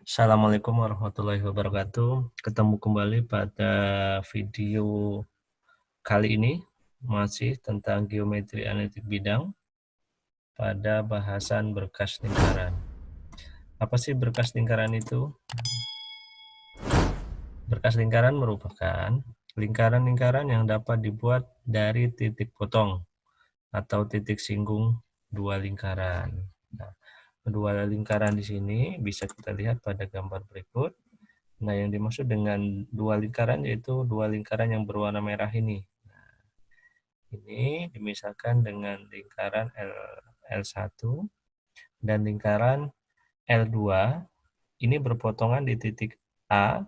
Assalamualaikum warahmatullahi wabarakatuh. Ketemu kembali pada video kali ini masih tentang geometri analitik bidang pada bahasan berkas lingkaran. Apa sih berkas lingkaran itu? Berkas lingkaran merupakan lingkaran-lingkaran yang dapat dibuat dari titik potong atau titik singgung dua lingkaran. Nah, dua lingkaran di sini bisa kita lihat pada gambar berikut. Nah, yang dimaksud dengan dua lingkaran yaitu dua lingkaran yang berwarna merah ini. Nah, ini dimisalkan dengan lingkaran L1 dan lingkaran L2. Ini berpotongan di titik A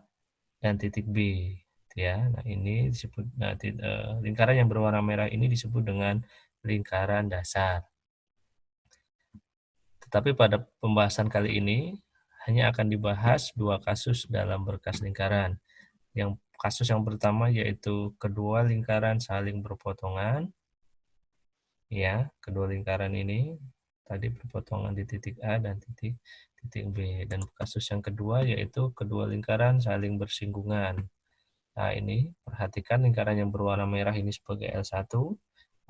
dan titik B. Ya, nah ini disebut lingkaran yang berwarna merah ini disebut dengan lingkaran dasar. Tetapi pada pembahasan kali ini hanya akan dibahas dua kasus dalam berkas lingkaran. Kasus yang pertama yaitu kedua lingkaran saling berpotongan. Ya, kedua lingkaran ini tadi berpotongan di titik A dan titik B. Dan kasus yang kedua yaitu kedua lingkaran saling bersinggungan. Nah, ini perhatikan lingkaran yang berwarna merah ini sebagai L1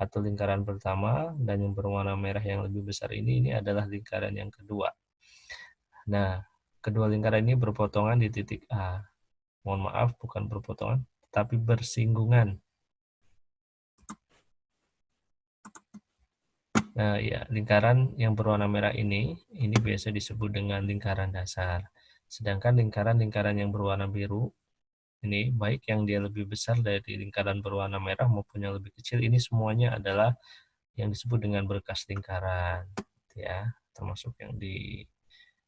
atau lingkaran pertama, dan yang berwarna merah yang lebih besar ini adalah lingkaran yang kedua. Nah, kedua lingkaran ini berpotongan di titik A. Mohon maaf, bukan berpotongan, tapi bersinggungan. Nah, ya, lingkaran yang berwarna merah ini biasa disebut dengan lingkaran dasar. Sedangkan lingkaran-lingkaran yang berwarna biru, ini baik yang dia lebih besar dari lingkaran berwarna merah maupun yang lebih kecil, ini semuanya adalah yang disebut dengan berkas lingkaran. Ya, termasuk yang di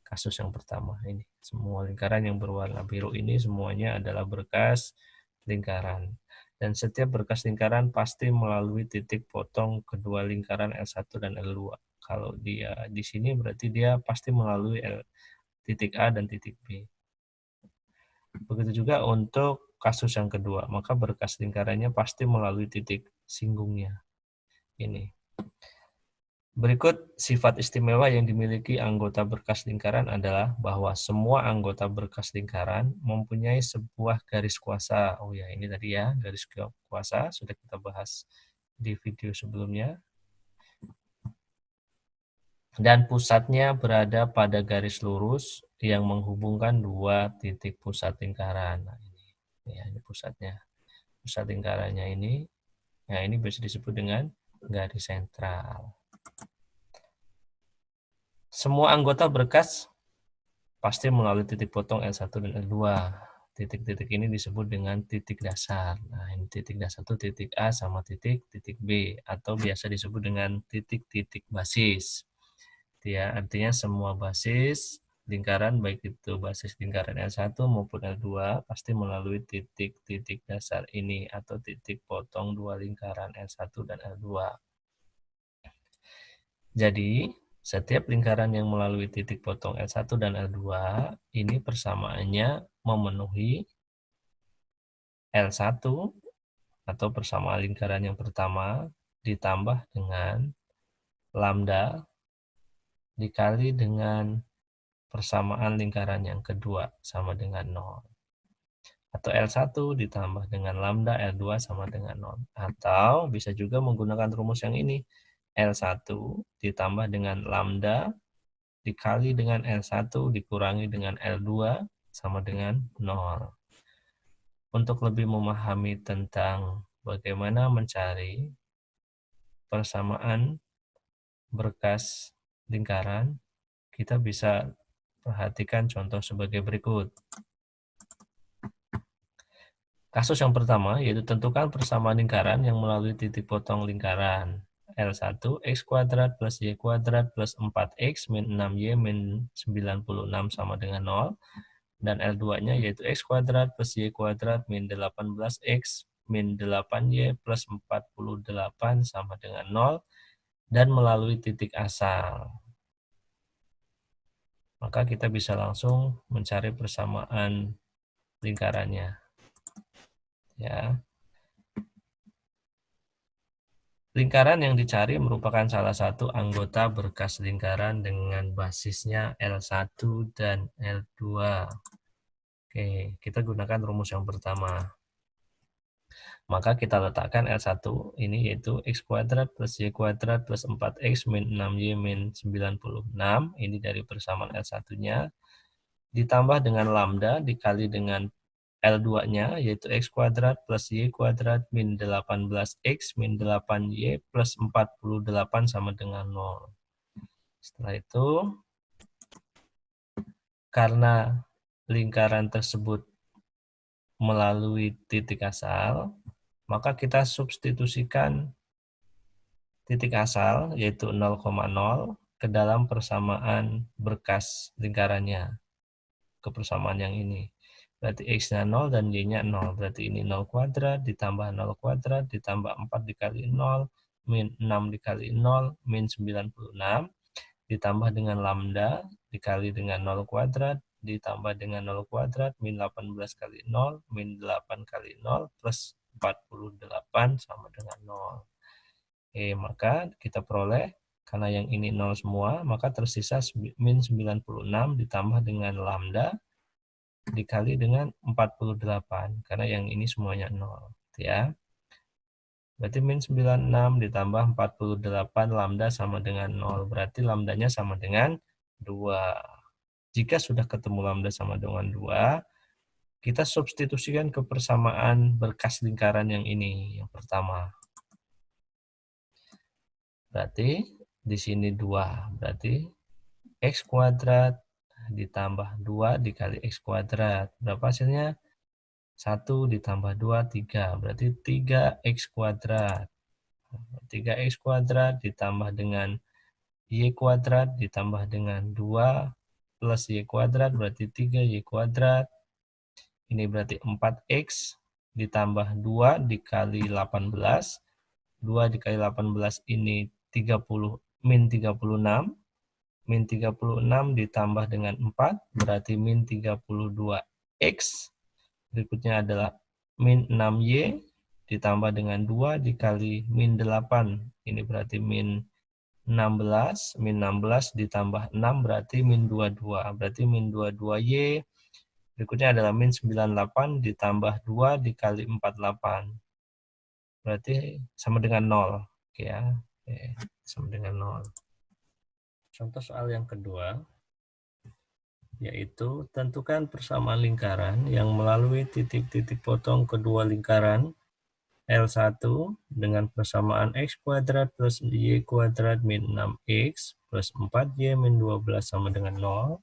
kasus yang pertama ini. Semua lingkaran yang berwarna biru ini semuanya adalah berkas lingkaran. Dan setiap berkas lingkaran pasti melalui titik potong kedua lingkaran L1 dan L2. Kalau dia di sini berarti dia pasti melalui titik A dan titik B. Begitu juga untuk kasus yang kedua, maka berkas lingkarannya pasti melalui titik singgungnya. Ini. Berikut sifat istimewa yang dimiliki anggota berkas lingkaran adalah bahwa semua anggota berkas lingkaran mempunyai sebuah garis kuasa. Oh ya, ini tadi ya, garis kuasa sudah kita bahas di video sebelumnya. Dan pusatnya berada pada garis lurus yang menghubungkan dua titik pusat lingkaran. Nah, ini pusatnya. Pusat lingkarannya ini, nah ini bisa disebut dengan garis sentral. Semua anggota berkas pasti melalui titik potong L1 dan L2. Titik-titik ini disebut dengan titik dasar. Nah, ini titik dasar itu titik A sama titik B, atau biasa disebut dengan titik-titik basis. Ya, artinya semua basis lingkaran, baik itu basis lingkaran L1 maupun L2, pasti melalui titik-titik dasar ini atau titik potong dua lingkaran L1 dan L2. Jadi, setiap lingkaran yang melalui titik potong L1 dan L2 ini persamaannya memenuhi L1 atau persamaan lingkaran yang pertama ditambah dengan lambda dikali dengan persamaan lingkaran yang kedua sama dengan 0. Atau L1 ditambah dengan lambda L2 sama dengan 0. Atau bisa juga menggunakan rumus yang ini. L1 ditambah dengan lambda dikali dengan L1 dikurangi dengan L2 sama dengan 0. Untuk lebih memahami tentang bagaimana mencari persamaan berkas lingkaran, kita bisa perhatikan contoh sebagai berikut. Kasus yang pertama yaitu tentukan persamaan lingkaran yang melalui titik potong lingkaran. L1 x kuadrat plus y kuadrat plus 4x min 6y min 96 sama dengan 0. Dan L2-nya yaitu x kuadrat plus y kuadrat min 18x min 8y plus 48 sama dengan 0. Dan melalui titik asal. Maka kita bisa langsung mencari persamaan lingkarannya. Ya. Lingkaran yang dicari merupakan salah satu anggota berkas lingkaran dengan basisnya L1 dan L2. Oke, kita gunakan rumus yang pertama. Maka kita letakkan L1 ini yaitu x kuadrat plus y kuadrat plus 4x min 6y min 96. Ini dari persamaan L1-nya. Ditambah dengan lambda dikali dengan L2-nya yaitu x kuadrat plus y kuadrat min 18x min 8y plus 48 sama dengan 0. Setelah itu, karena lingkaran tersebut melalui titik asal, maka kita substitusikan titik asal yaitu 0,0 ke dalam persamaan berkas lingkarannya, ke persamaan yang ini. Berarti x-nya 0 dan y-nya 0. Berarti ini 0 kuadrat ditambah 0 kuadrat ditambah 4 dikali 0 min 6 dikali 0 min 96 ditambah dengan lambda dikali dengan 0 kuadrat ditambah dengan 0 kuadrat min 18 kali 0 min 8 kali 0 plus 48 sama dengan 0. Maka kita peroleh karena yang ini 0 semua, maka tersisa min 96 ditambah dengan lambda dikali dengan 48 karena yang ini semuanya 0 ya. Berarti min 96 ditambah 48 lambda sama dengan 0. Berarti lambdanya sama dengan 2. Jika sudah ketemu lambda sama dengan 2, kita substitusikan ke persamaan berkas lingkaran yang ini, yang pertama. Berarti di sini 2. Berarti x kuadrat ditambah 2 dikali x kuadrat. Berapa hasilnya? 1 ditambah 2, 3. Berarti 3x kuadrat. 3x kuadrat ditambah dengan y kuadrat ditambah dengan 2 plus y kuadrat berarti 3y kuadrat. Ini berarti 4x ditambah 2 dikali 18. 2 dikali 18 ini 30 min 36. Min 36 ditambah dengan 4 berarti min 32x. Berikutnya adalah min 6y ditambah dengan 2 dikali min 8. Ini berarti min 16. Min 16 ditambah 6 berarti min 22. Berarti min 22y. Berikutnya adalah min 98 ditambah 2 dikali 48. Berarti sama dengan 0. Oke ya. Oke, sama dengan 0. Contoh soal yang kedua, yaitu tentukan persamaan lingkaran yang melalui titik-titik potong kedua lingkaran L1 dengan persamaan x kuadrat plus y kuadrat min 6x plus 4y min 12 sama dengan 0.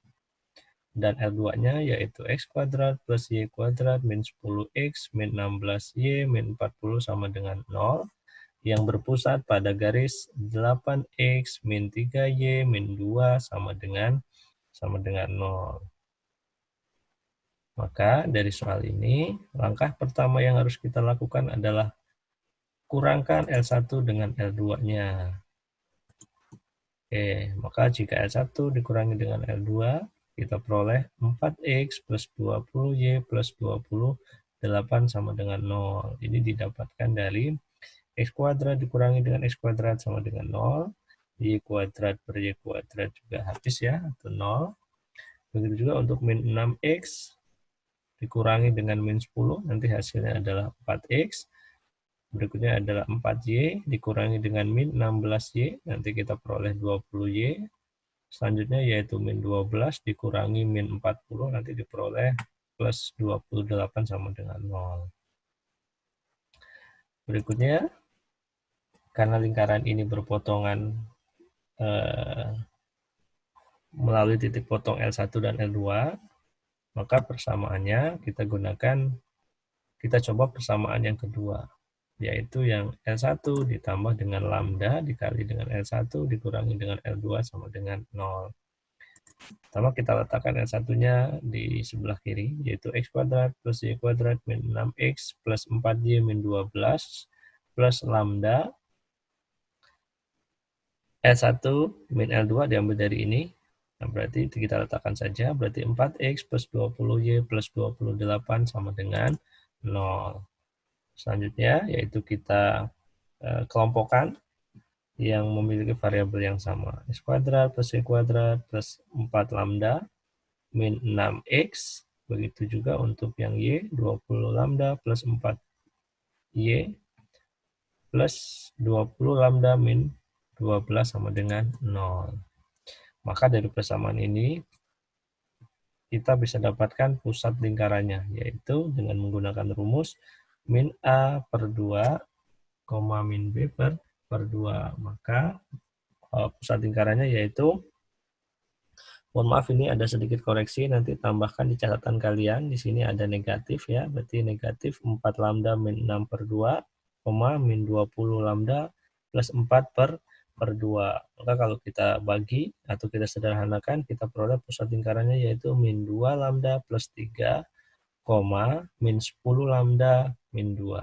Dan L2-nya yaitu x kuadrat plus y kuadrat min 10x min 16y min 40 sama dengan 0. Yang berpusat pada garis 8x min 3y min 2 sama dengan 0. Maka dari soal ini, langkah pertama yang harus kita lakukan adalah kurangkan L1 dengan L2-nya. Maka jika L1 dikurangi dengan L2, kita peroleh 4x plus 20y plus 28 sama dengan 0. Ini didapatkan dari x kuadrat dikurangi dengan x kuadrat sama dengan 0. Y kuadrat per y kuadrat juga habis ya, atau 0. Begitu juga untuk min 6x dikurangi dengan min 10, nanti hasilnya adalah 4x. Berikutnya adalah 4y dikurangi dengan min 16y, nanti kita peroleh 20y. Selanjutnya yaitu min 12 dikurangi min 40, nanti diperoleh plus 28 sama dengan 0. Berikutnya, karena lingkaran ini berpotongan melalui titik potong L1 dan L2, maka persamaannya kita coba persamaan yang kedua, yaitu yang L1 ditambah dengan lambda dikali dengan L1 dikurangi dengan L2 sama dengan 0. Pertama kita letakkan L1-nya di sebelah kiri, yaitu x kuadrat plus y kuadrat min 6x plus 4y min 12 plus lambda L1 min L2 diambil dari ini. Nah, berarti kita letakkan saja, berarti 4x plus 20y plus 28 sama dengan 0. Selanjutnya, yaitu kita kelompokan yang memiliki variabel yang sama. X kuadrat plus Y kuadrat plus 4 lambda min 6X. Begitu juga untuk yang Y, 20 lambda plus 4Y plus 20 lambda min 12 sama dengan 0. Maka dari persamaan ini, kita bisa dapatkan pusat lingkarannya, yaitu dengan menggunakan rumus min A per 2, min B per 2. Maka pusat lingkarannya yaitu, mohon maaf ini ada sedikit koreksi, nanti tambahkan di catatan kalian, di sini ada negatif ya, berarti negatif 4 lambda min 6 per 2, min 20 lambda plus 4 per 2. Maka kalau kita bagi atau kita sederhanakan, kita peroleh pusat lingkarannya yaitu min 2 lambda plus 3, min 10 lambda min 2.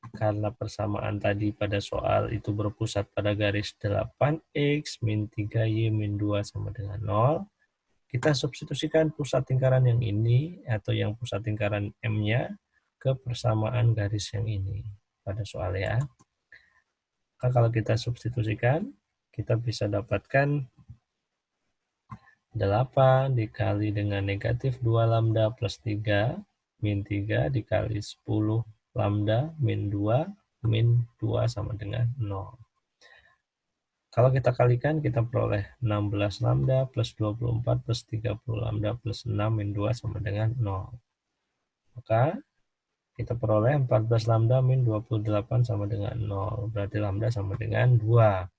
Karena persamaan tadi pada soal itu berpusat pada garis 8X min 3Y min 2 sama dengan 0, kita substitusikan pusat lingkaran yang ini atau yang pusat lingkaran M-nya ke persamaan garis yang ini pada soal ya. Maka kalau kita substitusikan, kita bisa dapatkan 8 dikali dengan negatif 2 lambda plus 3 min 3 dikali 10 lambda min 2 min 2 sama dengan 0. Kalau kita kalikan, kita peroleh 16 lambda plus 24 plus 30 lambda plus 6 min 2 sama dengan 0. Maka kita peroleh 14 lambda min 28 sama dengan 0. Berarti lambda sama dengan 2.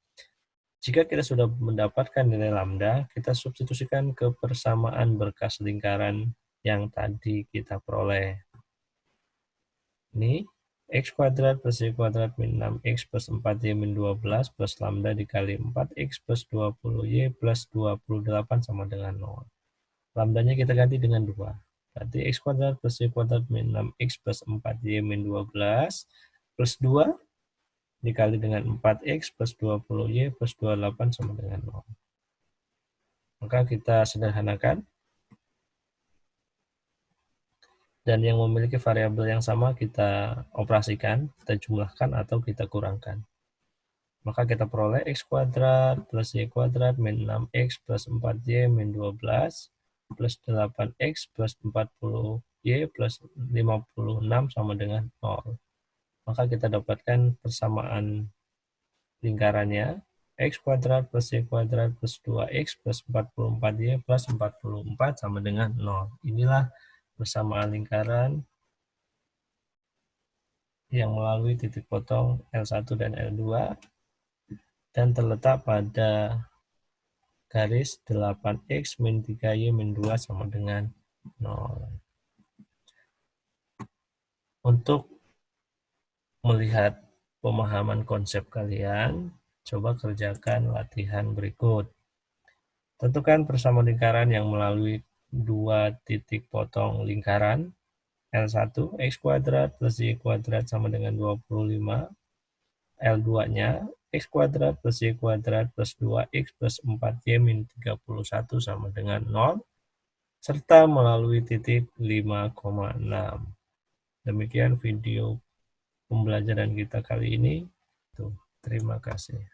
Jika kita sudah mendapatkan nilai lambda, kita substitusikan ke persamaan berkas lingkaran yang tadi kita peroleh. Ini X kuadrat plus Y kuadrat min 6X plus 4Y min 12 plus lambda dikali 4X plus 20Y plus 28 sama dengan 0. Lambdanya kita ganti dengan 2. Berarti X kuadrat plus Y kuadrat min 6X plus 4Y min 12 plus 2 dikali dengan 4X plus 20Y plus 28 sama dengan 0. Maka kita sederhanakan. Dan yang memiliki variabel yang sama kita operasikan, kita jumlahkan atau kita kurangkan. Maka kita peroleh X kuadrat plus Y kuadrat min 6X plus 4Y min 12 plus 8X plus 40Y plus 56 sama dengan 0. Maka kita dapatkan persamaan lingkarannya X kuadrat plus Y kuadrat plus 2X plus 44Y plus 44 sama dengan 0. Inilah persamaan lingkaran yang melalui titik potong L1 dan L2 dan terletak pada garis 8X min 3Y min 2 sama dengan 0. Untuk melihat pemahaman konsep kalian, coba kerjakan latihan berikut. Tentukan persamaan lingkaran yang melalui dua titik potong lingkaran. L1, X kuadrat plus Y kuadrat sama dengan 25. L2-nya, X kuadrat plus Y kuadrat plus 2X plus 4Y min 31 sama dengan 0. Serta melalui titik 5,6. Demikian video pembelajaran kita kali ini. Terima kasih.